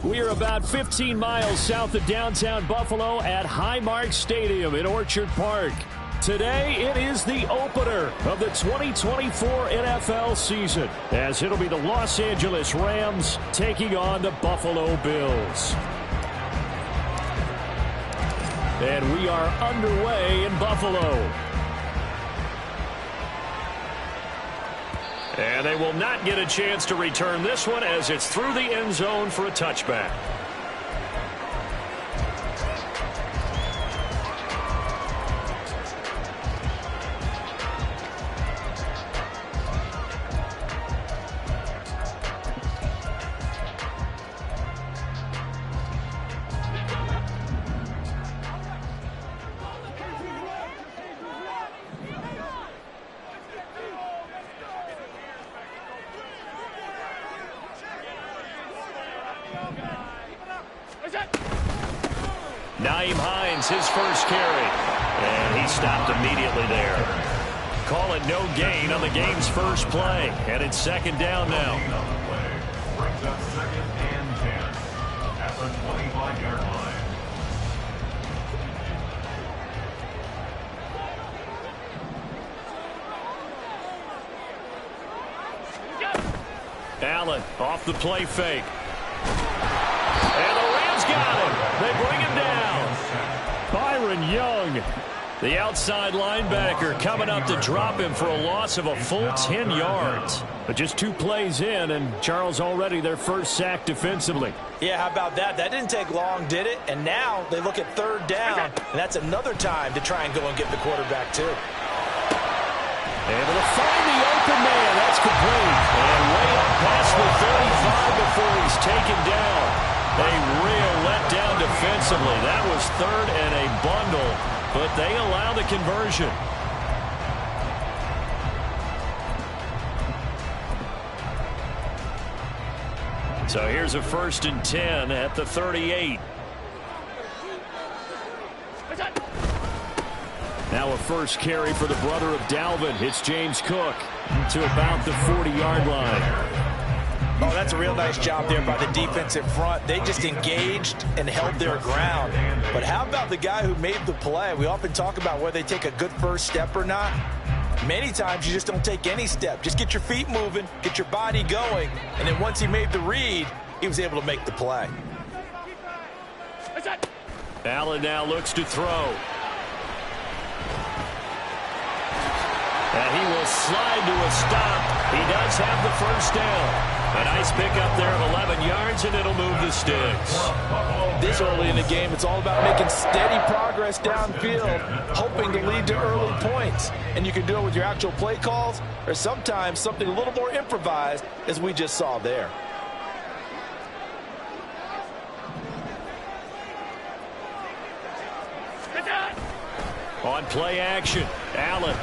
We are about 15 miles south of downtown Buffalo at Highmark Stadium in Orchard Park. Today, it is the opener of the 2024 NFL season, as it'll be the Los Angeles Rams taking on the Buffalo Bills. And we are underway in Buffalo. And they will not get a chance to return this one as it's through the end zone for a touchback. Nyheim Hines, his first carry. And he stopped immediately there. Call it no gain on the game's first play. And it's second down now. Brings up second and 10 at the 25-yard line. Allen off the play fake. And the Rams got him. They bring him down. Byron Young, the outside linebacker, coming up to drop him for a loss of a full 10 yards. But just 2 plays in, and Charles already their first sack defensively. Yeah, how about that? That didn't take long, did it? And now they look at third down, and that's another time to try and go and get the quarterback, too. Able to find the open man. That's complete. And way up past the 35 before he's taken down. A real letdown defensively. That was third and a bundle, but they allow the conversion. So here's a 1st and 10 at the 38. Now a first carry for the brother of Dalvin. It's James Cook to about the 40-yard line. Oh, that's a real nice job there by the defensive front. They just engaged and held their ground. But how about the guy who made the play? We often talk about whether they take a good first step or not. Many times you just don't take any step. Just get your feet moving, get your body going, and then once he made the read, he was able to make the play. Allen now looks to throw. And he will slide to a stop. He does have the first down. A nice pickup there of 11 yards, and it'll move the sticks. This early in the game, it's all about making steady progress downfield, hoping to lead to early points. And you can do it with your actual play calls, or sometimes something a little more improvised, as we just saw there. On play action, Allen.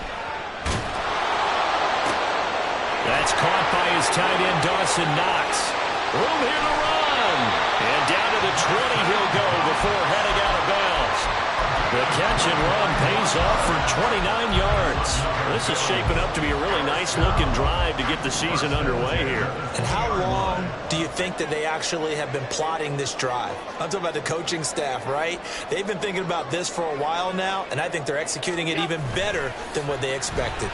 That's caught by his tight end, Dawson Knox. Room here to run. And down to the 20 he'll go before heading out of bounds. The catch and run pays off for 29 yards. This is shaping up to be a really nice-looking drive to get the season underway here. And how long do you think that they actually have been plotting this drive? I'm talking about the coaching staff, right? They've been thinking about this for a while now, and I think they're executing it even better than what they expected.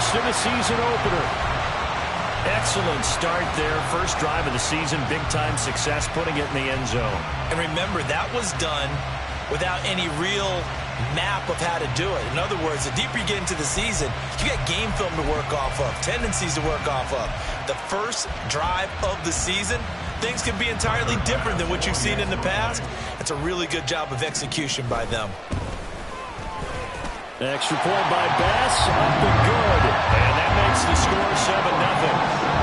first in the season opener. Excellent start there. First drive of the season. Big-time success putting it in the end zone. And remember, that was done without any real map of how to do it. In other words, the deeper you get into the season, you got game film to work off of, tendencies to work off of. The first drive of the season, things can be entirely different than what you've seen in the past. It's a really good job of execution by them. Extra point by Bass, up and good. And that makes the score 7-0.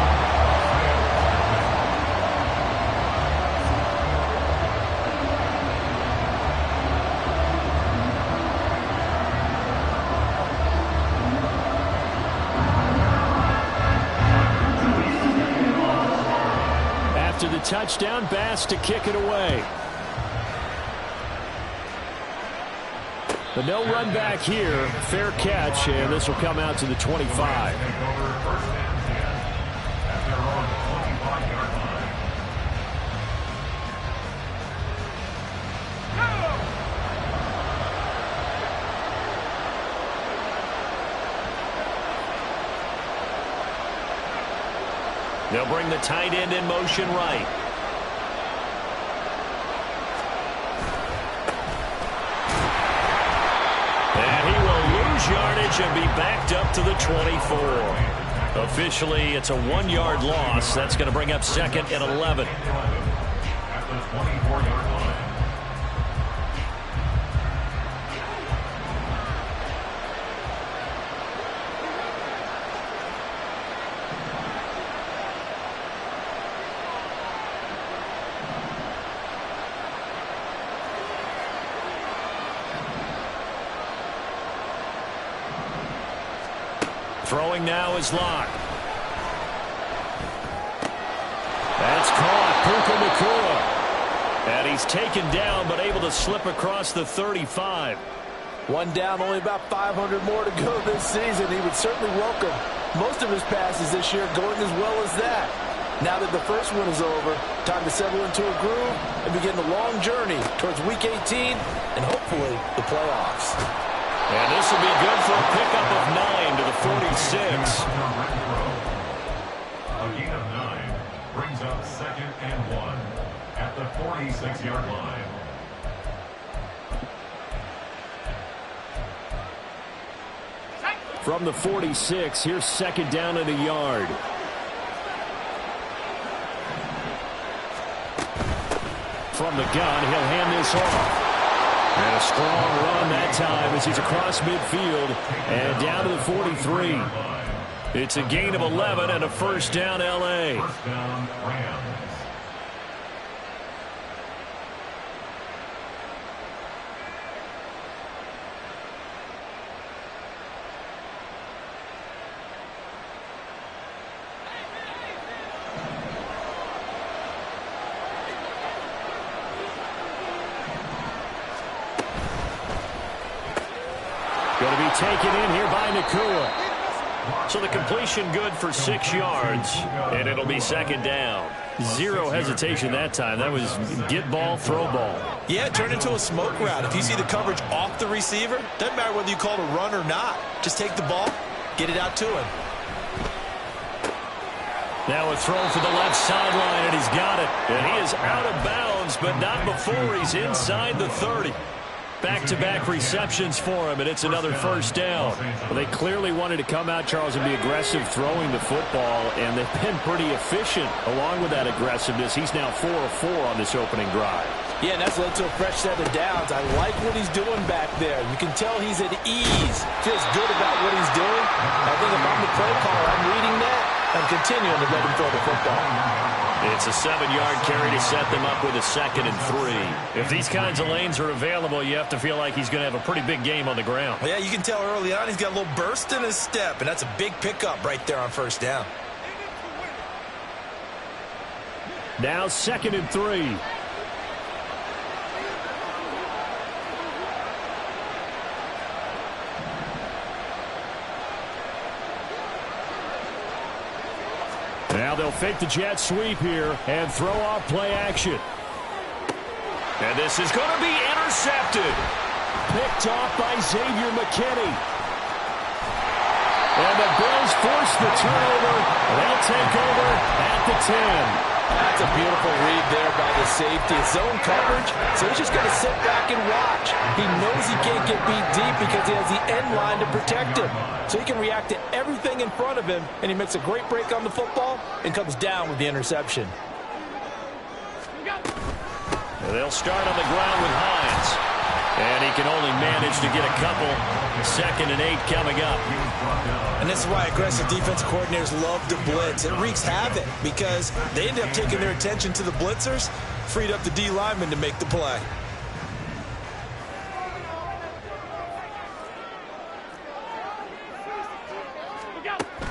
After the touchdown, Bass to kick it away. But no run back here. Fair catch, and this will come out to the 25. They'll bring the tight end in motion right. And he will lose yardage and be backed up to the 24. Officially, it's a 1-yard loss. That's going to bring up second and 11. At the 24-yard line. Throwing now is Locke. That's caught. Puka Nacua. And he's taken down, but able to slip across the 35. One down, only about 500 more to go this season. He would certainly welcome most of his passes this year going as well as that. Now that the first one is over, time to settle into a groove and begin the long journey towards Week 18 and hopefully the playoffs. And this will be good for a pickup of 9 to the 46. A gain of 9 brings up second and 1 at the 46-yard line. From the 46, here's second down and a yard. From the gun, he'll hand this off. And a strong run that time as he's across midfield and down to the 43. It's a gain of 11 and a first down, L.A. First down, Rams. Going to be taken in here by Nacua. So the completion good for 6 yards, and it'll be second down. Zero hesitation that time. That was get ball, throw ball. Yeah, it turned into a smoke route. If you see the coverage off the receiver, doesn't matter whether you call it a run or not. Just take the ball, get it out to him. Now a throw for the left sideline, and he's got it. And he is out of bounds, but not before he's inside the 30. Back-to-back receptions for him, and it's another first down. Well, they clearly wanted to come out, Charles, and be aggressive throwing the football, and they've been pretty efficient along with that aggressiveness. He's now 4 of 4 on this opening drive. Yeah, and that's led to a fresh set of downs. I like what he's doing back there. You can tell he's at ease. Feels good about what he's doing. I think if I'm the play caller, I'm reading that. I'm continuing to let him throw the football. It's a 7-yard carry to set them up with a second and 3. If these kinds of lanes are available, you have to feel like he's going to have a pretty big game on the ground. Yeah, you can tell early on he's got a little burst in his step, and that's a big pickup right there on first down. Now second and 3. Now they'll fake the jet sweep here and throw off play action. And this is going to be intercepted. Picked off by Xavier McKinney. And the Bills force the turnover. They'll take over at the 10. That's a beautiful read there by the safety. It's zone coverage, so he's just going to sit back and watch. He knows he can't get beat deep because he has the end line to protect him. So he can react to everything in front of him, and he makes a great break on the football and comes down with the interception. They'll start on the ground with Hines. And he can only manage to get a couple. 2nd and 8 coming up. And this is why aggressive defense coordinators love to blitz. It wreaks havoc because they end up taking their attention to the blitzers, freed up the D lineman to make the play.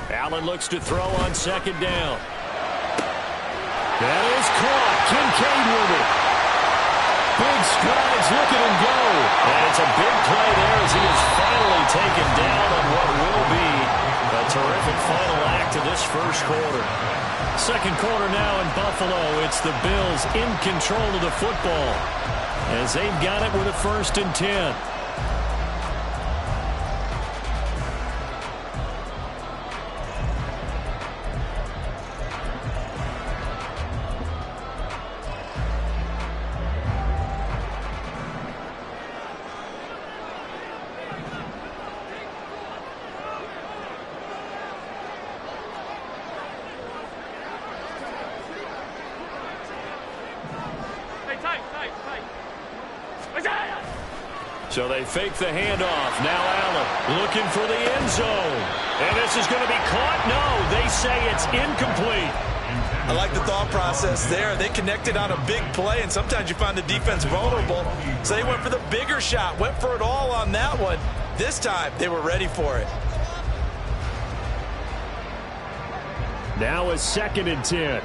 Allen looks to throw on 2nd down. That is caught. Kincaid with it. Big strides, look at him go. And it's a big play there as he is finally taken down on what will be a terrific final act of this first quarter. 2nd quarter now in Buffalo. It's the Bills in control of the football as they've got it with a 1st and 10. So they fake the handoff. Now Allen looking for the end zone. And this is going to be caught? No, they say it's incomplete. I like the thought process there. They connected on a big play, and sometimes you find the defense vulnerable. So they went for the bigger shot, went for it all on that one. This time, they were ready for it. Now a 2nd and 10.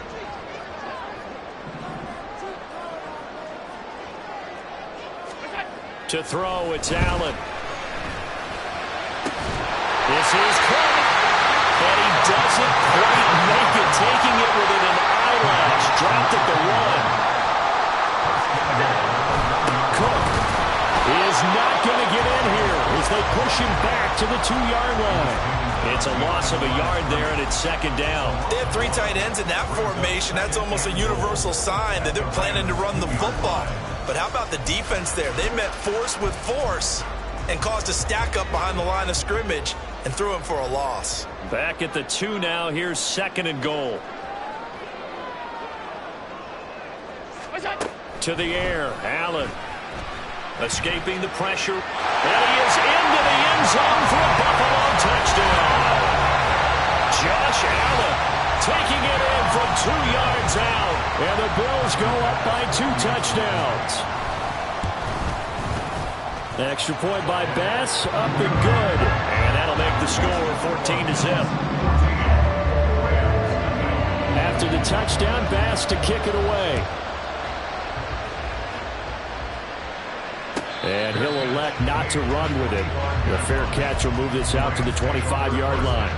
To throw, it's Allen. This is caught. But he doesn't quite make it, taking it within an eyelash. Dropped at the 1. Cook is not going to get in here as they push him back to the 2-yard line. It's a loss of a yard there, and it's 2nd down. They have 3 tight ends in that formation. That's almost a universal sign that they're planning to run the football. But how about the defense there? They met force with force and caused a stack up behind the line of scrimmage and threw him for a loss. Back at the 2 now. Here's 2nd and goal. To the air. Allen escaping the pressure. And he is into the end zone for a Buffalo touchdown. Josh Allen taking it in from 2 yards out. And the Bills go up by 2 touchdowns. Extra point by Bass, up and good. And that'll make the score 14-0. After the touchdown, Bass to kick it away. And he'll elect not to run with it. The fair catch will move this out to the 25-yard line.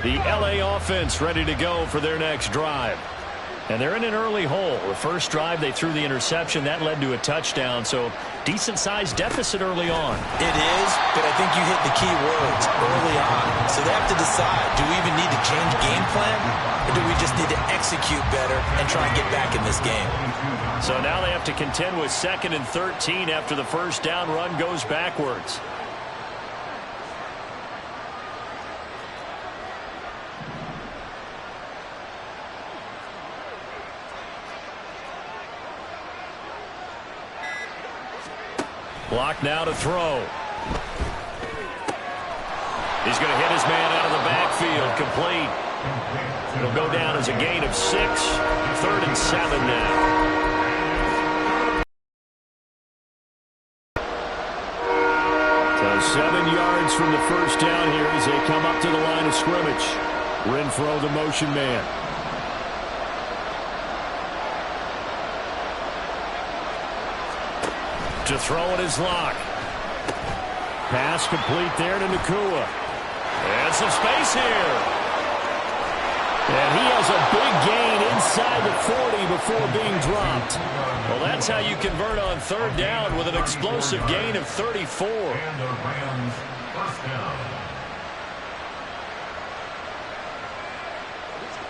The LA offense ready to go for their next drive. And they're in an early hole. The first drive, they threw the interception. That led to a touchdown. So decent-sized deficit early on. It is, but I think you hit the key words early on. So they have to decide, do we even need to change game plan? Or do we just need to execute better and try and get back in this game? So now they have to contend with 2nd and 13 after the first down run goes backwards. Block now to throw. He's going to hit his man out of the backfield. Complete. It'll go down as a gain of 6. 3rd and 7 now. So 7 yards from the first down here as they come up to the line of scrimmage. Renfro, the motion man. To throw it is Locke. Pass complete there to Nacua. And some space here. And he has a big gain inside the 40 before being dropped. Well, that's how you convert on third down with an explosive gain of 34. And the Rams first down.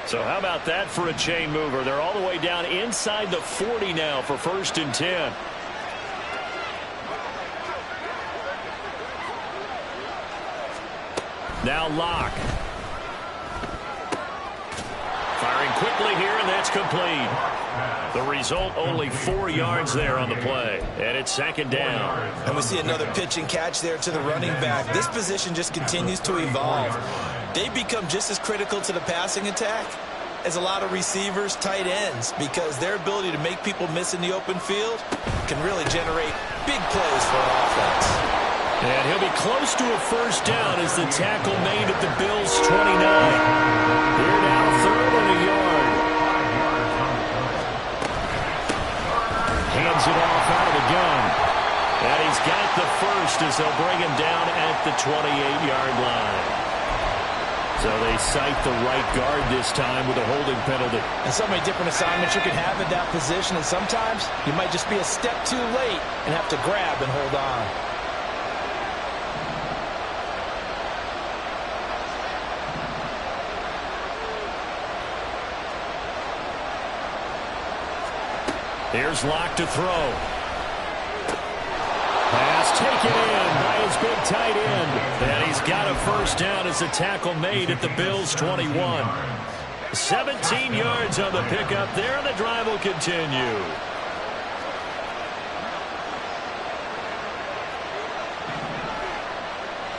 So how about that for a chain mover? They're all the way down inside the 40 now for 1st and 10. Now Locke. Firing quickly here, and that's complete. The result, only 4 yards there on the play. And it's 2nd down. And we see another pitch and catch there to the running back. This position just continues to evolve. They become just as critical to the passing attack as a lot of receivers, tight ends, because their ability to make people miss in the open field can really generate big plays for an offense. And he'll be close to a 1st down as the tackle made at the Bills' 29. Here now, 3rd and a yard. Hands it off out of the gun. And he's got the first as they'll bring him down at the 28-yard line. So they cite the right guard this time with a holding penalty. And so many different assignments you can have in that position, and sometimes you might just be a step too late and have to grab and hold on. Here's Locke to throw. Pass taken in by his big tight end. And he's got a 1st down as the tackle made at the Bills' 21. 17 yards on the pickup there, and the drive will continue.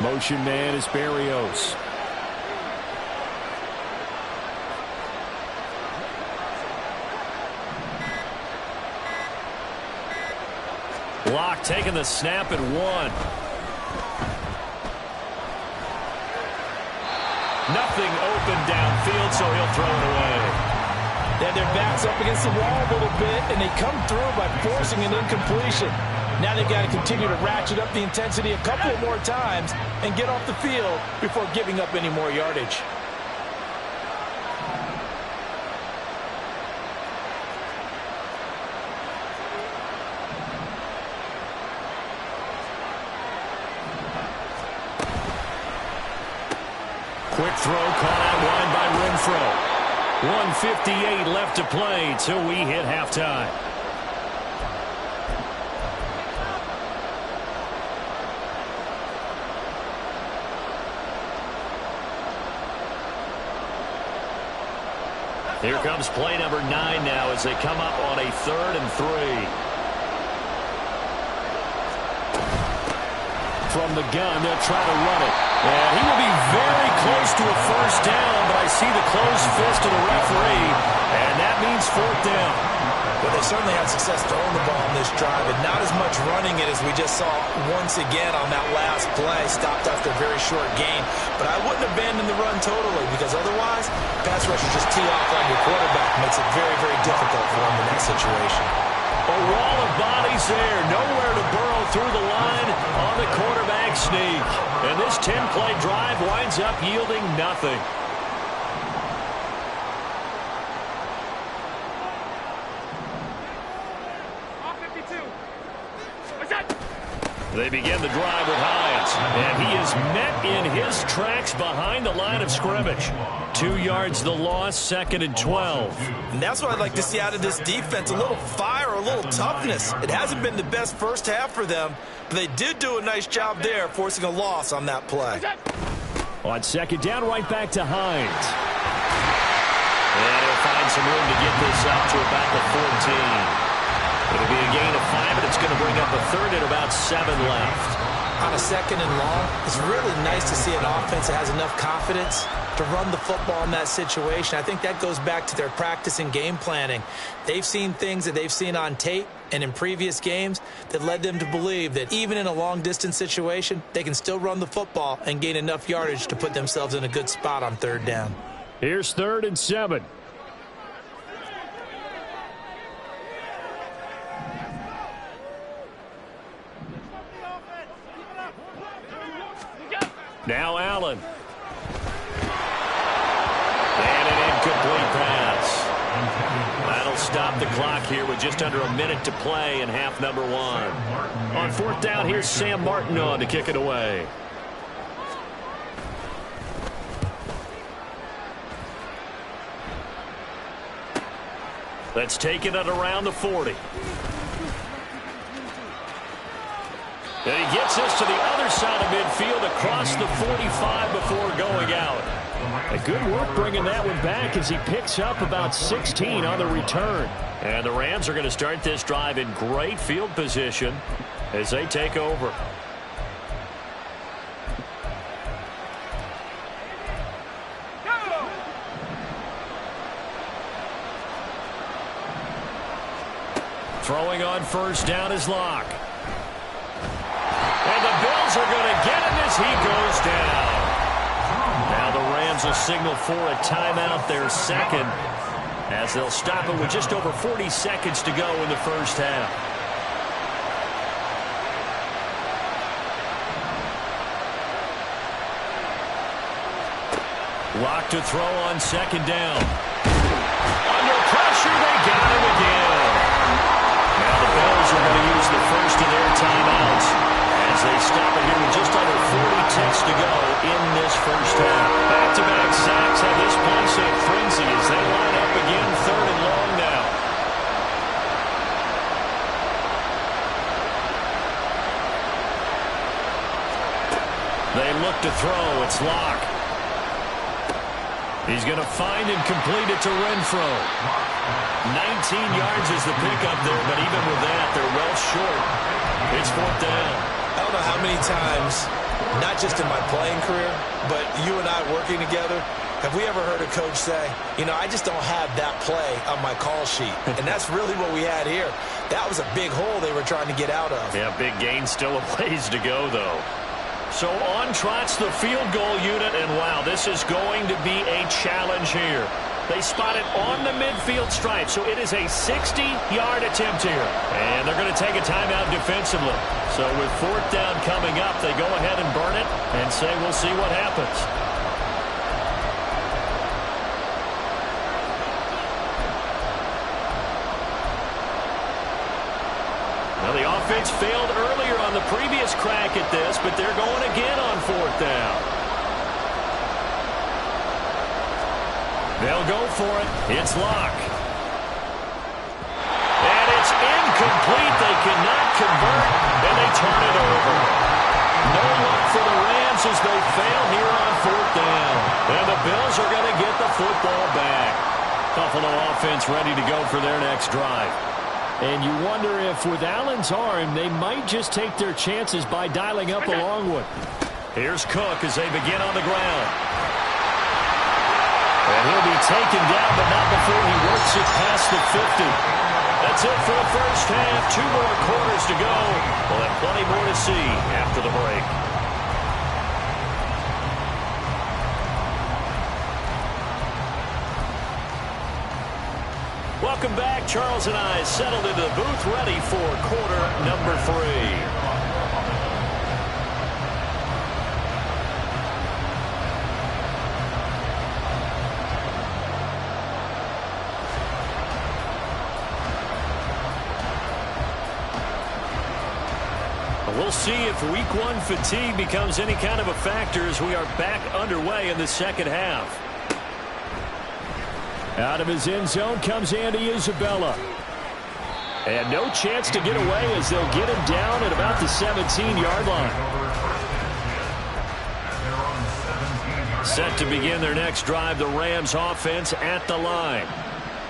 Motion man is Berrios. Locke taking the snap at 1. Nothing open downfield, so he'll throw it away. Yeah, their back's up against the wall a little bit, and they come through by forcing an incompletion. Now they've got to continue to ratchet up the intensity a couple more times and get off the field before giving up any more yardage. Quick throw caught out wide by Renfro. 1:58 left to play till we hit halftime. Here comes play number 9 now as they come up on a 3rd and 3. From the gun, they'll try to run it. And he will be very close to a 1st down, but I see the closed fist of the referee, and that means 4th down. Well, they certainly had success throwing the ball on this drive, and not as much running it as we just saw once again on that last play. Stopped after a very short gain. But I wouldn't abandon the run totally, because otherwise, pass rushers just tee off on your quarterback. Makes it very, very difficult for him in that situation. A wall of bodies there. Nowhere to burrow through the line on the quarterback sneak. And this 10-play drive winds up yielding nothing. They begin the drive with Hines, and he is met in his tracks behind the line of scrimmage. 2 yards the loss, 2nd and 12. And that's what I'd like to see out of this defense, a little fire, a little toughness. It hasn't been the best first half for them, but they did do a nice job there, forcing a loss on that play. On 2nd down, right back to Hines. And he'll find some room to get this out to about the 14. It'll be a gain of 5, and it's going to bring up a 3rd and about 7 left. On a 2nd and long, it's really nice to see an offense that has enough confidence to run the football in that situation. I think that goes back to their practice and game planning. They've seen things that they've seen on tape and in previous games that led them to believe that even in a long-distance situation, they can still run the football and gain enough yardage to put themselves in a good spot on 3rd down. Here's 3rd and 7. Now Allen. And an incomplete pass. stop the clock here with just under a minute to play in half number one. On fourth down, here's Sam Martin on to kick it away. Let's take it at around the 40. And he gets this to the other side of midfield across the 45 before going out. A good work bringing that one back as he picks up about 16 on the return. And the Rams are going to start this drive in great field position as they take over. Throwing on first down is Locke. And the Bills are going to get him as he goes down. Now the Rams will signal for a timeout, their second, as they'll stop it with just over 40 seconds to go in the first half. Locke to throw on second down. Under pressure, they got him again. Now the Bills are going to use the first of their timeouts as they stop it here with just under 40 ticks to go in this first half. Back-to-back sacks have this place in frenzy as they line up again, third and long now. They look to throw. It's Locke. He's going to find and complete it to Renfro. 19 yards is the pickup there, but even with that, they're well short. It's fourth down. I don't know how many times, not just in my playing career, but you and I working together, have we ever heard a coach say, you know, I just don't have that play on my call sheet. And that's really what we had here. That was a big hole they were trying to get out of. Yeah, big gain, still a ways to go, though. So on trots the field goal unit, and wow, this is going to be a challenge here. They spot it on the midfield stripe, so it is a 60-yard attempt here. And they're going to take a timeout defensively. So with fourth down coming up, they go ahead and burn it and say we'll see what happens. Now the offense failed earlier on the previous crack at this, but they're going again on fourth down. They'll go for it. It's Locke. And it's incomplete. They cannot convert, and they turn it over. No luck for the Rams as they fail here on fourth down. And the Bills are going to get the football back. Buffalo offense ready to go for their next drive. And you wonder if with Allen's arm, they might just take their chances by dialing up a long one. Here's Cook as they begin on the ground. And he'll be taken down, but not before he works it past the 50. That's it for the first half. 2 more quarters to go. We'll have plenty more to see after the break. Welcome back. Charles and I settled into the booth ready for quarter number 3. We'll see if week 1 fatigue becomes any kind of a factor as we are back underway in the second half. Out of his end zone comes Andy Isabella. And no chance to get away as they'll get him down at about the 17-yard line. Set to begin their next drive, the Rams offense at the line.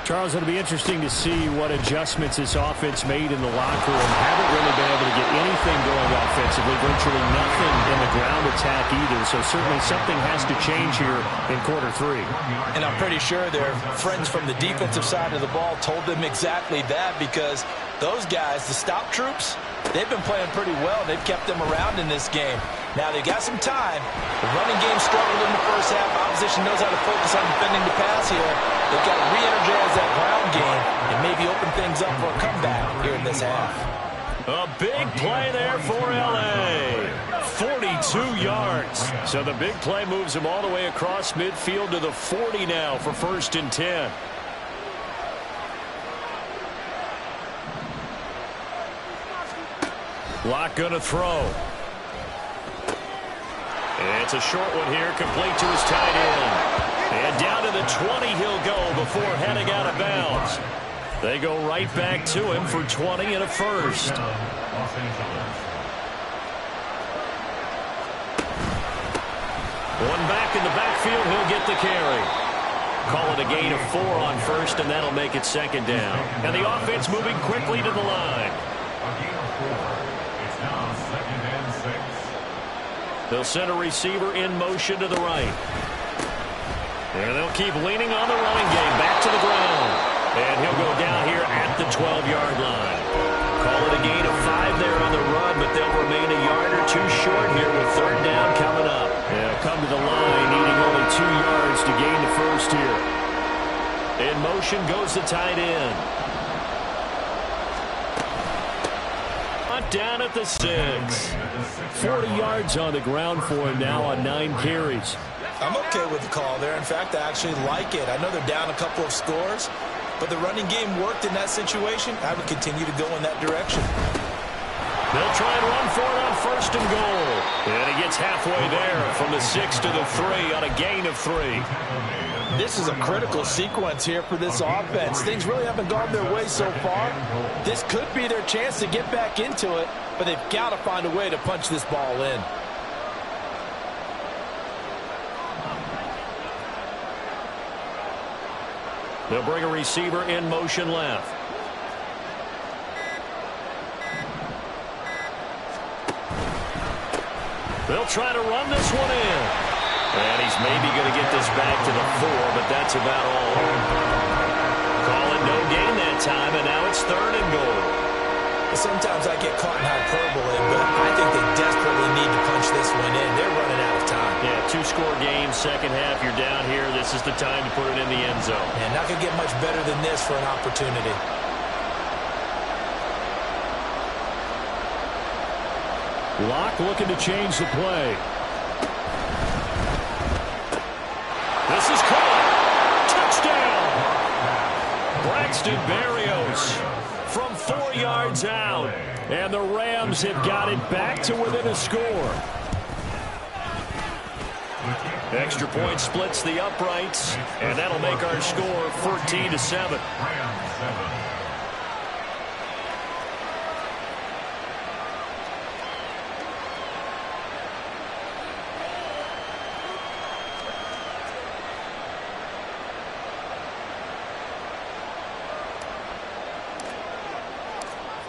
Charles, it'll be interesting to see what adjustments this offense made in the locker room. Haven't really been able to get anything going offensively, virtually nothing in the ground attack either. So certainly something has to change here in quarter 3. And I'm pretty sure their friends from the defensive side of the ball told them exactly that, because those guys, the stop troops, they've been playing pretty well. They've kept them around in this game. Now they got some time. The running game struggled in the first half. Opposition knows how to focus on defending the pass here. They've got to re-energize that ground game and maybe open things up for a comeback here in this half. A big play there for L.A. 42 yards. So the big play moves them all the way across midfield to the 40 now for 1st and 10. Locke going to throw. It's a short one here, complete to his tight end. And down to the 20 he'll go before heading out of bounds. They go right back to him for 20 and a first. One back in the backfield, he'll get the carry. Call it a gain of 4 on first, and that'll make it second down. And the offense moving quickly to the line. A gain of 4. It's now 2nd and 6. They'll send a receiver in motion to the right. And they'll keep leaning on the running game back to the ground. And he'll go down here at the 12-yard line. Call it a gain of 5 there on the run, but they'll remain a yard or 2 short here with third down coming up. Yeah, come to the line, needing only 2 yards to gain the first here. In motion goes the tight end. Down at the 6. 40 yards on the ground for him now on 9 carries. I'm okay with the call there. In fact, I actually like it. I know they're down a couple of scores, but the running game worked in that situation. I would continue to go in that direction. They'll try and run for it on first and goal. And he gets halfway there from the 6 to the 3 on a gain of 3. This is a critical sequence here for this offense. Things really haven't gone their way so far. This could be their chance to get back into it, but they've got to find a way to punch this ball in. They'll bring a receiver in motion left. They'll try to run this one in. And he's maybe going to get this back to the 4, but that's about all. Call it no gain that time, and now it's 3rd and goal. Sometimes I get caught in hyperbole, but I think they desperately need to punch this one in. They're running out of time. Yeah, 2-score game, second half, you're down here. This is the time to put it in the end zone. And not going to get much better than this for an opportunity. Locke looking to change the play. This is caught. Touchdown. Braxton Berrios from 4 yards out. And the Rams have got it back to within a score. Extra point splits the uprights. And that'll make our score 14-7.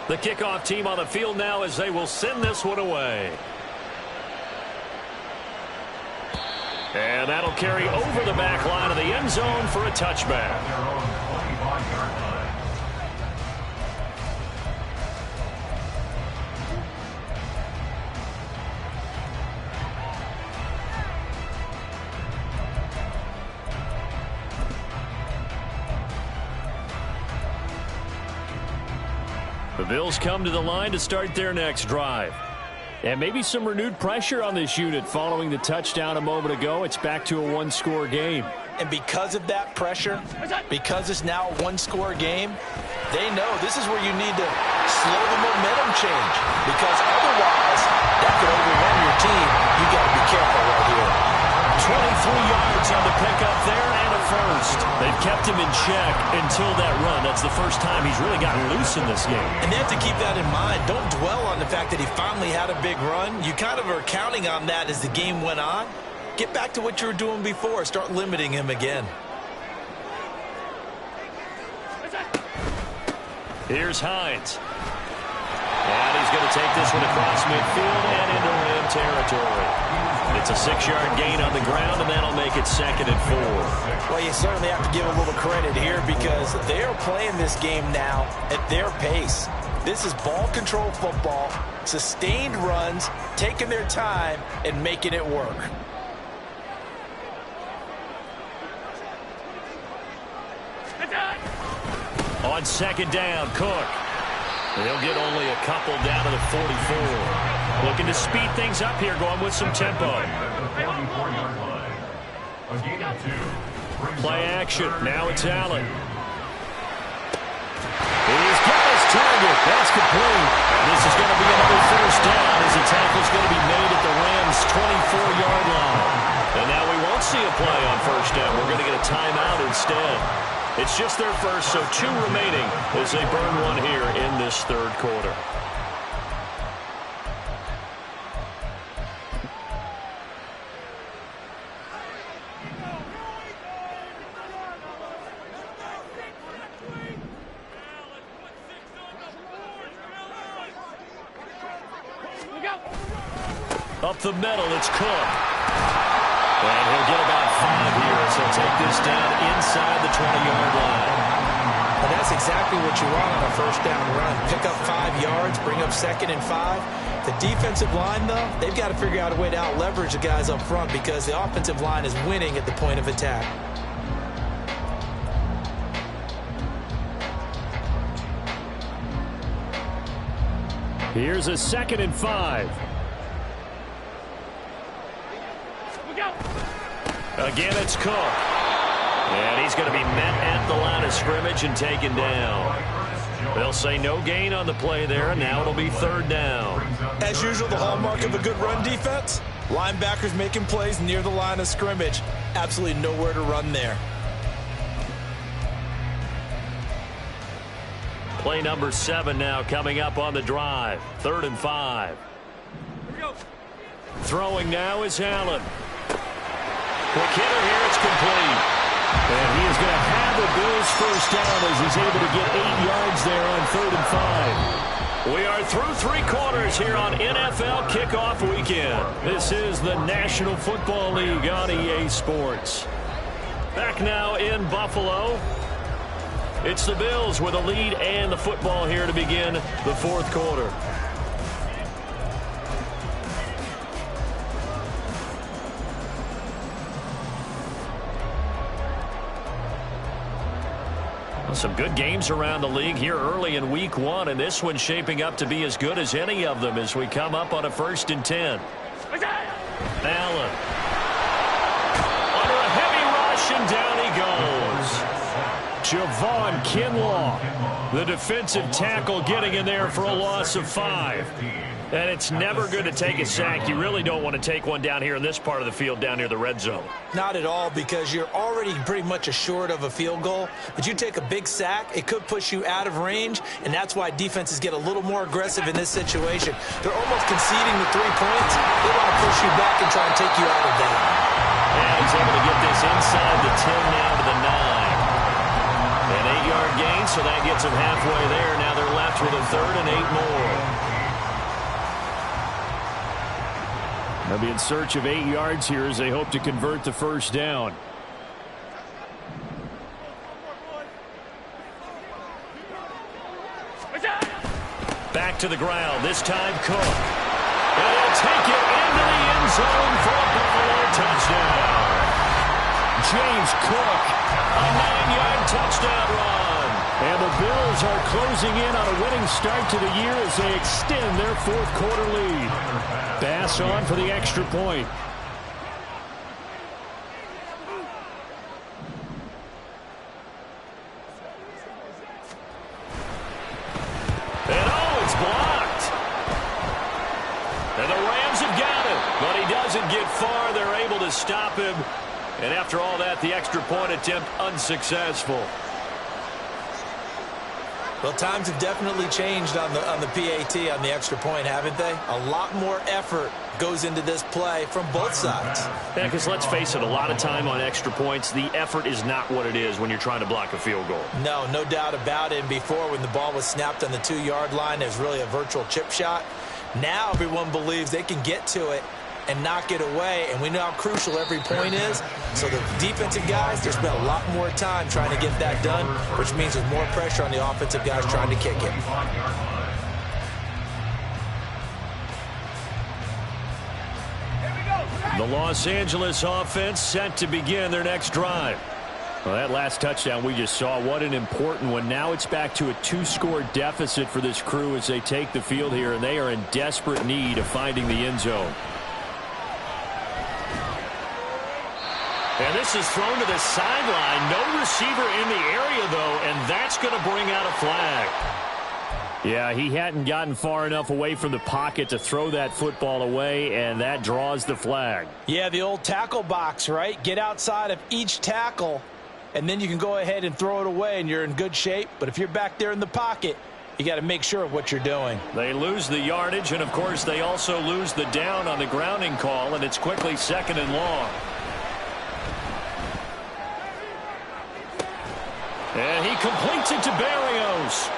The kickoff team on the field now as they will send this one away. And that'll carry over the back line of the end zone for a touchback. The Bills come to the line to start their next drive. And maybe some renewed pressure on this unit following the touchdown a moment ago. It's back to a 1-score game. And because of that pressure, because it's now a 1-score game, they know this is where you need to slow the momentum change. Because otherwise, that could overrun your team. You got to be careful right here. 23 yards on the pickup there and a first. They've kept him in check until that run. That's the first time he's really gotten loose in this game. And they have to keep that in mind. Don't dwell on the fact that he finally had a big run. You kind of are counting on that as the game went on. Get back to what you were doing before. Start limiting him again. Here's Hines. And he's going to take this one across midfield and into Ram territory. It's a 6-yard gain on the ground, and that'll make it 2nd and 4. Well, you certainly have to give a little credit here because they're playing this game now at their pace. This is ball control football, sustained runs, taking their time, and making it work. On 2nd down, Cook. They'll get only a couple down to the 44. Looking to speed things up here, going with some tempo. Play action. Now it's Allen. He's got his target. That's complete. And this is going to be another first down as the tackle's going to be made at the Rams' 24-yard line. And now we won't see a play on first down. We're going to get a timeout instead. It's just their first, so 2 remaining as they burn one here in this third quarter. Up the middle, it's Cook. And he'll get about 5 here as he'll take this down inside the 20-yard line. And that's exactly what you want on a first down run. Pick up 5 yards, bring up 2nd and 5. The defensive line, though, they've got to figure out a way to out-leverage the guys up front because the offensive line is winning at the point of attack. Here's a 2nd and 5. Again, it's Cook. And he's going to be met at the line of scrimmage and taken down. They'll say no gain on the play there, and now it'll be 3rd down. As usual, the hallmark of a good run defense, linebackers making plays near the line of scrimmage. Absolutely nowhere to run there. Play number 7 now coming up on the drive. 3rd and 5. Throwing now is Allen. Quick hitter here, it's complete. And he is going to have the Bills first down as he's able to get 8 yards there on 3rd and 5. We are through 3 quarters here on NFL Kickoff Weekend. This is the National Football League on EA Sports. Back now in Buffalo. It's the Bills with a lead and the football here to begin the 4th quarter. Some good games around the league here early in week 1, and this one's shaping up to be as good as any of them as we come up on a 1st and 10. Allen. Under a heavy rush, and down he goes. Javon Kinlaw, the defensive tackle, getting in there for a loss of 5. And it's never good to take a sack. You really don't want to take one down here in this part of the field down near the red zone. Not at all, because you're already pretty much assured of a field goal. But you take a big sack, it could push you out of range, and that's why defenses get a little more aggressive in this situation. They're almost conceding the 3 points. They want to push you back and try and take you out of that. And he's able to get this inside the 10 now to the 9. An 8-yard gain, so that gets them halfway there. Now they're left with a 3rd and 8 more. They'll be in search of 8 yards here as they hope to convert the first down. Back to the ground, this time Cook. And he'll take it into the end zone for a Buffalo touchdown. James Cook, a 9-yard touchdown run. And the Bills are closing in on a winning start to the year as they extend their 4th quarter lead. Bass on for the extra point. And it's blocked. And the Rams have got it, but he doesn't get far. They're able to stop him. And after all that, the extra point attempt unsuccessful. Well, times have definitely changed on the PAT, on the extra point, haven't they? A lot more effort goes into this play from both sides. Yeah, because let's face it, a lot of time on extra points, the effort is not what it is when you're trying to block a field goal. No doubt about it. And before, when the ball was snapped on the 2-yard line, it was really a virtual chip shot. Now everyone believes they can get to it and knock it away, and we know how crucial every point is. So the defensive guys, they spent a lot more time trying to get that done, which means there's more pressure on the offensive guys trying to kick it. The Los Angeles offense set to begin their next drive. Well, that last touchdown we just saw, what an important one. Now it's back to a 2-score deficit for this crew as they take the field here, and they are in desperate need of finding the end zone. And this is thrown to the sideline. No receiver in the area, though, and that's going to bring out a flag. Yeah, he hadn't gotten far enough away from the pocket to throw that football away, and that draws the flag. Yeah, the old tackle box, right? Get outside of each tackle, and then you can go ahead and throw it away, and you're in good shape. But if you're back there in the pocket, you got to make sure of what you're doing. They lose the yardage, and, of course, they also lose the down on the grounding call, and it's quickly 2nd and long. And he completes it to Berrios.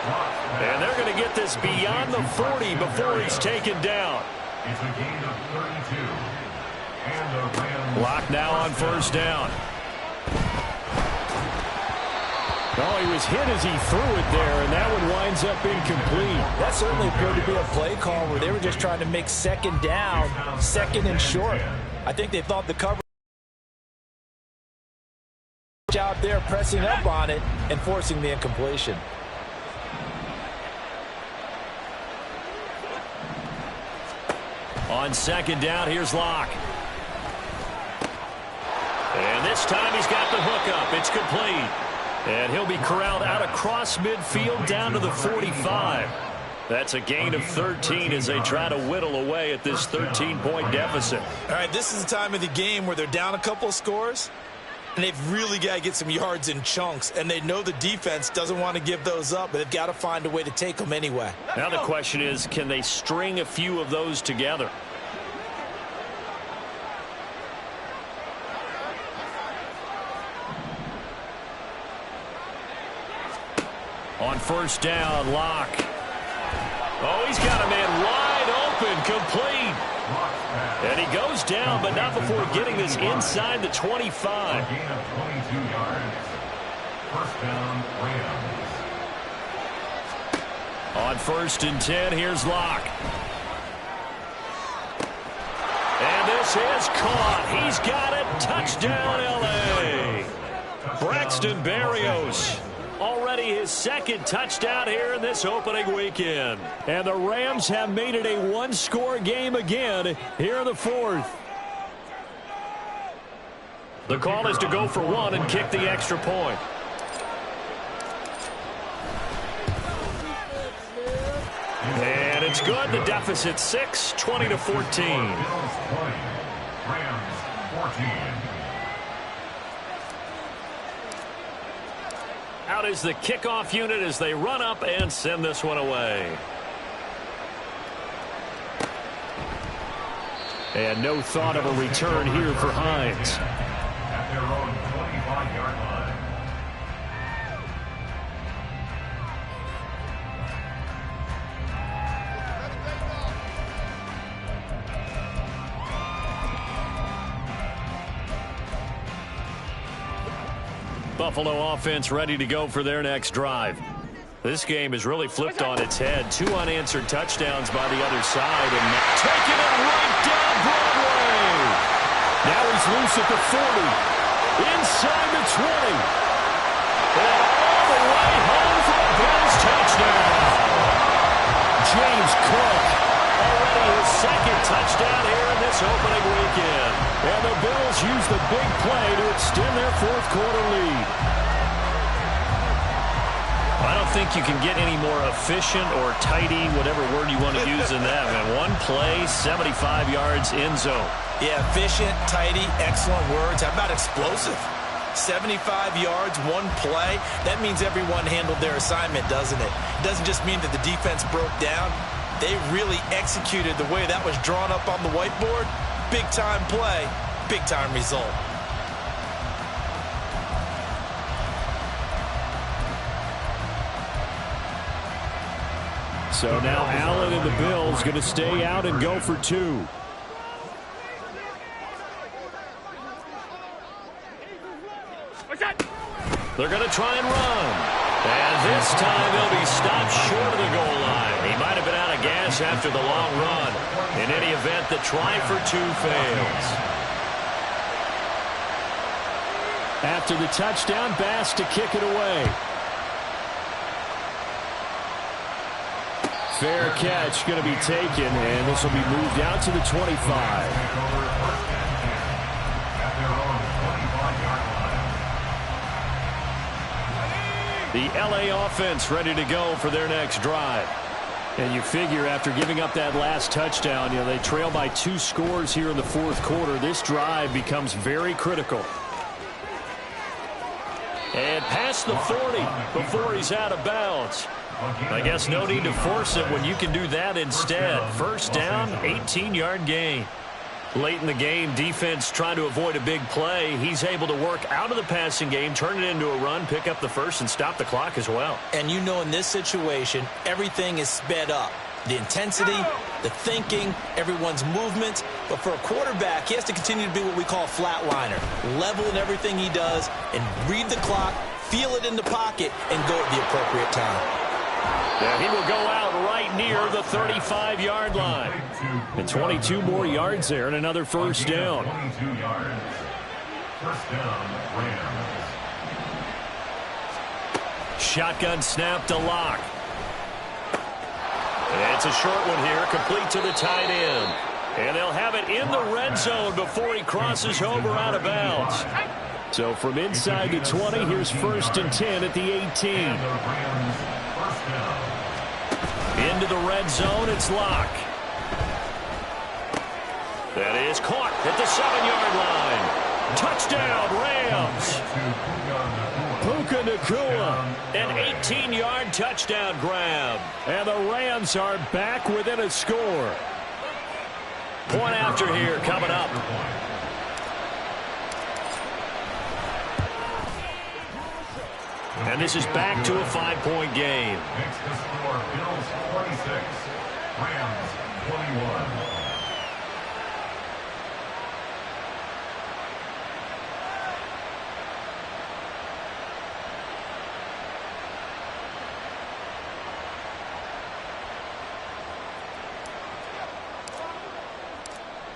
And they're going to get this beyond the 40 before he's taken down. It's a gain of 32. And the Rams Lock now on 1st down. Oh, he was hit as he threw it there, and that one winds up incomplete. That certainly appeared to be a play call where they were just trying to make 2nd down, 2nd and short. I think they thought the cover out there pressing up on it and forcing the incompletion. On 2nd down, here's Locke. And this time he's got the hookup. It's complete. And he'll be corralled out across midfield down to the 45. That's a gain of 13 as they try to whittle away at this 13-point deficit. All right, this is the time of the game where they're down a couple of scores, and they've really got to get some yards in chunks, and they know the defense doesn't want to give those up, but they've got to find a way to take them anyway. Now the question is, can they string a few of those together? On 1st down, Locke. Oh, he's got a man wide open, complete. And he goes down, but not before getting this inside the 25. a gain of 22 yards. 1st down, Rams. On 1st and 10, here's Locke. And this is caught. He's got it. Touchdown, L.A. Braxton Berrios. Already his 2nd touchdown here in this opening weekend. And the Rams have made it a one-score game again here in the 4th. The call is to go for 1 and kick the extra point. And it's good. The deficit 6, 20-14. Bills 20, Rams 14. Out is the kickoff unit as they run up and send this one away. And no thought of a return here for Hines. At their own 25-yard line. Buffalo offense ready to go for their next drive. This game is really flipped on its head. 2 unanswered touchdowns by the other side, and taking it right down Broadway. Now he's loose at the 40, inside the 20, and all the way home for a Bills touchdown. James Cook, already his 2nd touchdown here in this opening weekend. And the Bills use the big play to extend their 4th quarter lead. I don't think you can get any more efficient or tidy, whatever word you want to use in that. Man, 1 play, 75 yards, end zone. Yeah, efficient, tidy, excellent words. How about explosive? 75 yards, 1 play. That means everyone handled their assignment, doesn't it? It doesn't just mean that the defense broke down. They really executed the way that was drawn up on the whiteboard. Big-time play, big-time result. So now Allen and the Bills going to stay out and go for 2. They're going to try and run. And this time they'll be stopped short of the goal line. He might have been out of gas after the long run. In any event, the try for 2 fails. After the touchdown, Bass to kick it away. Fair catch going to be taken, and this will be moved out to the 25. The L.A. offense ready to go for their next drive. And you figure after giving up that last touchdown, they trail by 2 scores here in the fourth quarter. This drive becomes very critical. And past the 40 before he's out of bounds. I guess no need to force it when you can do that instead. First down, 18-yard gain. Late in the game, defense trying to avoid a big play. He's able to work out of the passing game, turn it into a run, pick up the first, and stop the clock as well. And in this situation, everything is sped up. The intensity, the thinking, everyone's movement. But for a quarterback, he has to continue to be what we call a flatliner. Level in everything he does and read the clock, feel it in the pocket, and go at the appropriate time. And he will go out right near the 35-yard line. And 22 more yards there and another first down. 22 yards. First down, Rams. Shotgun snap to Locke. And it's a short one here, complete to the tight end. And they'll have it in the red zone before he crosses over out of bounds. So from inside the 20, here's 1st and 10 at the 18. Into the red zone, it's Locke. That is caught at the 7-yard line. Touchdown, Rams. Puka Nacua. An 18-yard touchdown grab. And the Rams are back within a score. Point after here coming up. And this is back to a 5-point game. Next to score, Bills 46, Rams 21.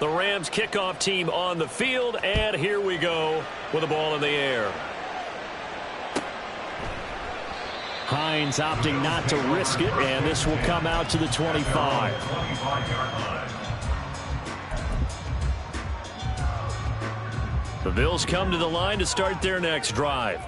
The Rams kickoff team on the field, and here we go with the ball in the air. Hines opting not to risk it, and this will come out to the 25. The Bills come to the line to start their next drive.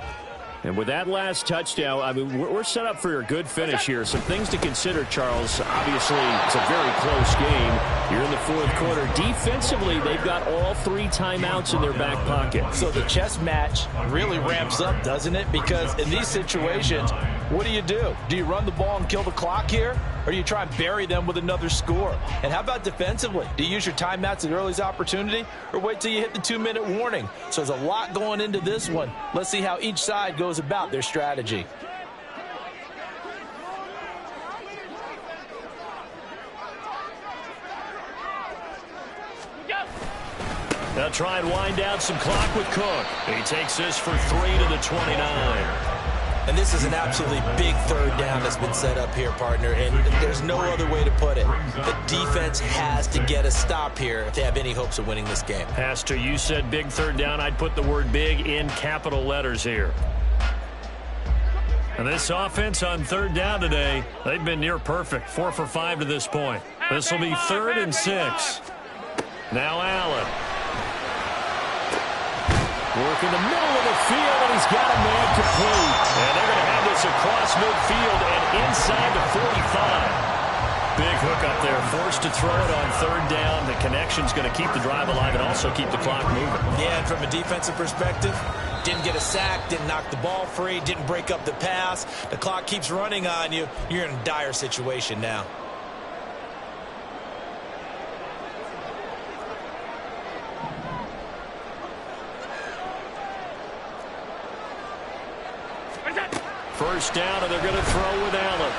And with that last touchdown, I mean, we're set up for a good finish here. Some things to consider, Charles. Obviously, it's a very close game here in the fourth quarter. Defensively, they've got all 3 timeouts in their back pocket. So the chess match really ramps up, doesn't it? Because in these situations, what do? Do you run the ball and kill the clock here? Or do you try and bury them with another score? And how about defensively? Do you use your timeouts at earliest opportunity? Or wait till you hit the 2-minute warning? So there's a lot going into this one. Let's see how each side goes about their strategy. They'll try and wind down some clock with Cook. He takes this for 3 to the 29. And this is an absolutely big third down that's been set up here, partner, and there's no other way to put it. The defense has to get a stop here if they have any hopes of winning this game. Pastor, you said big third down. I'd put the word big in capital letters here. And this offense on third down today, they've been near perfect. 4 for 5 to this point. This will be 3rd and 6. Now Allen. Work in the middle of the field, and he's got a man complete. And they're going to have this across midfield and inside the 45. Big hook up there, forced to throw it on third down. The connection's going to keep the drive alive and also keep the clock moving. Yeah, and from a defensive perspective, didn't get a sack, didn't knock the ball free, didn't break up the pass. The clock keeps running on you. You're in a dire situation now. First down, and they're going to throw with Allen.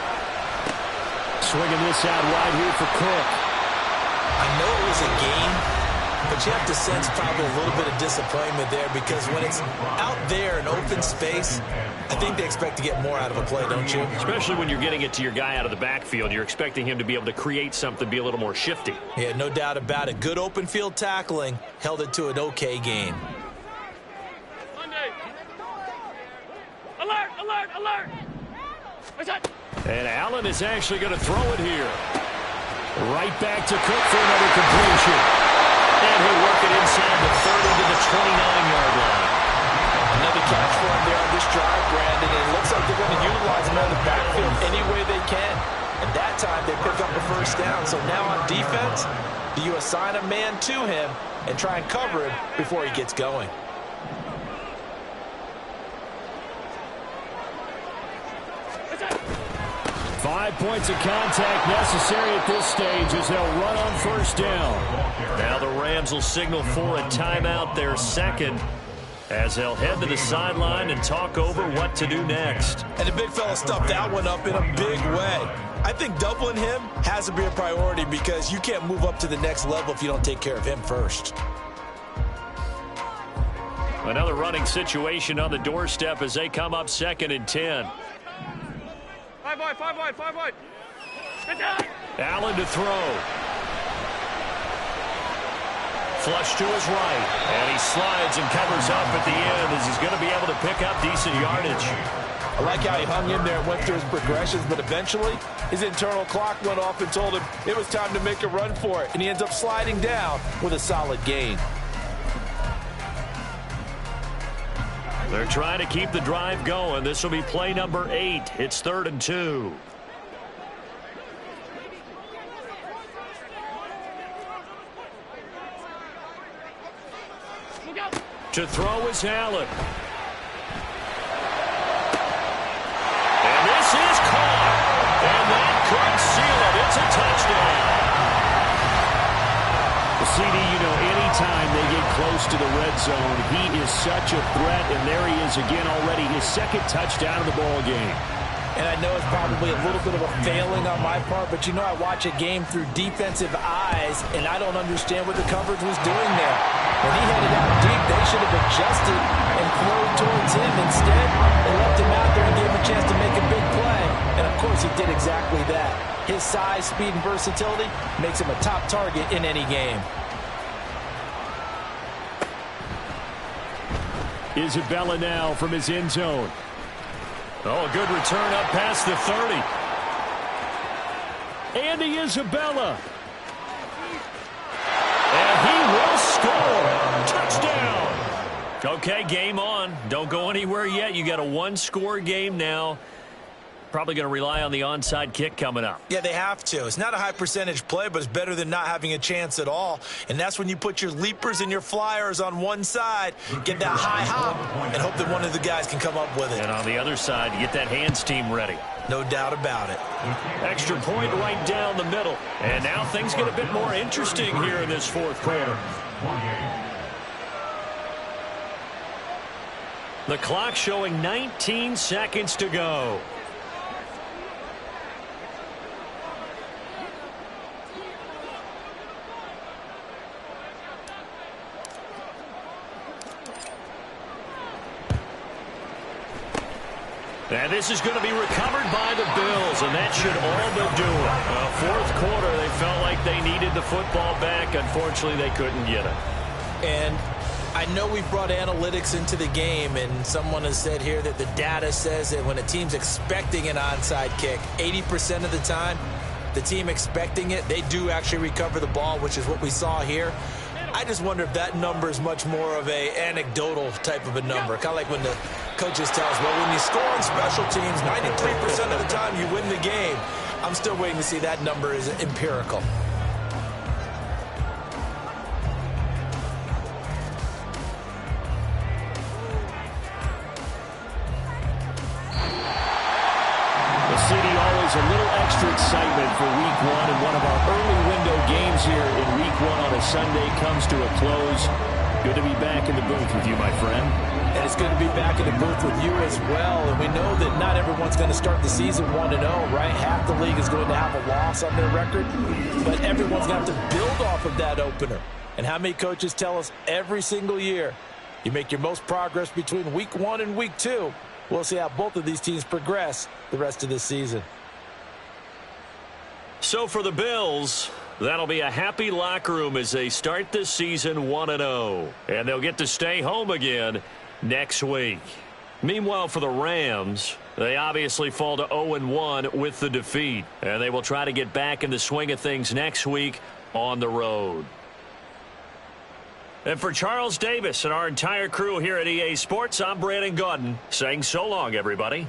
Swinging this out wide here for Cook. I know it was a game, but you have to sense probably a little bit of disappointment there because when it's out there in open space, I think they expect to get more out of a play, don't you? Especially when you're getting it to your guy out of the backfield. You're expecting him to be able to create something, be a little more shifty. Yeah, no doubt about it. Good open field tackling held it to an okay game. Alert, alert, alert! And Allen is actually going to throw it here. Right back to Cook for another completion. And he'll work it inside the 30 to the 29-yard line. Another catch for him there on this drive, Brandon. And it looks like they're going to utilize him on the backfield any way they can. And that time they pick first down. So now on defense, do you assign a man to him and try and cover him before he gets going? Five points of contact necessary at this stage as they'll run on first down. Now the Rams will signal for a timeout, their second, as they'll head to the sideline and talk over what to do next. And the big fella stuffed that one up in a big way. I think doubling him has to be a priority because you can't move up to the next level if you don't take care of him first. Another running situation on the doorstep as they come up 2nd and 10. 5 wide. Get down. Allen to throw. Flush to his right. And he slides and covers up at the end as he's going to be able to pick up decent yardage. I like how he hung in there and went through his progressions, but eventually his internal clock went off and told him it was time to make a run for it. And he ends up sliding down with a solid gain. They're trying to keep the drive going. This will be play number 8. It's 3rd and 2. To throw is Allen. And this is caught. And that could seal it. It's a touchdown. CD, you know, anytime they get close to the red zone, he is such a threat, and there he is again already, his second touchdown of the ball game. And I know it's probably a little bit of a failing on my part, but you know I watch a game through defensive eyes, and I don't understand what the coverage was doing there. When he headed out deep, they should have adjusted and flowed towards him. Instead, they left him out there and gave him a chance to make a big play. And, of course, he did exactly that. His size, speed, and versatility makes him a top target in any game. Isabella now from his end zone. Oh, a good return up past the 30. Andy Isabella. And he will score. Touchdown. Okay, game on. Don't go anywhere yet. You got a one-score game now. Probably going to rely on the onside kick coming up. Yeah, they have to. It's not a high percentage play, but it's better than not having a chance at all. And that's when you put your leapers and your flyers on one side, get that high hop, and hope that one of the guys can come up with it. And on the other side, you get that hands team ready. No doubt about it. Extra point right down the middle. And now things get a bit more interesting here in this fourth quarter. The clock showing 19 seconds to go. And this is going to be recovered by the Bills, and that should all but do it. Fourth quarter, they felt like they needed the football back. Unfortunately, they couldn't get it. And I know we brought analytics into the game, and someone has said here that the data says that when a team's expecting an onside kick, 80% of the time, the team expecting it, they do actually recover the ball, which is what we saw here. I just wonder if that number is much more of a anecdotal type of a number. Kind of like when the coaches tell us, well, when you score on special teams, 93% of the time you win the game. I'm still waiting to see that number is empirical. The city always a little extra excitement for week one, and one of our early window games here in week one on a Sunday comes to a close. Good to be back in the booth with you, my friend. And it's good to be back in the booth with you as well. And we know that not everyone's going to start the season 1-0, right? Half the league is going to have a loss on their record. But everyone's got to build off of that opener. And how many coaches tell us every single year, you make your most progress between week 1 and week 2. We'll see how both of these teams progress the rest of this season. So for the Bills, that'll be a happy locker room as they start this season 1-0. And they'll get to stay home again next week. Meanwhile, for the Rams, they obviously fall to 0-1 with the defeat. And they will try to get back in the swing of things next week on the road. And for Charles Davis and our entire crew here at EA Sports, I'm Brandon Gaudin saying so long, everybody.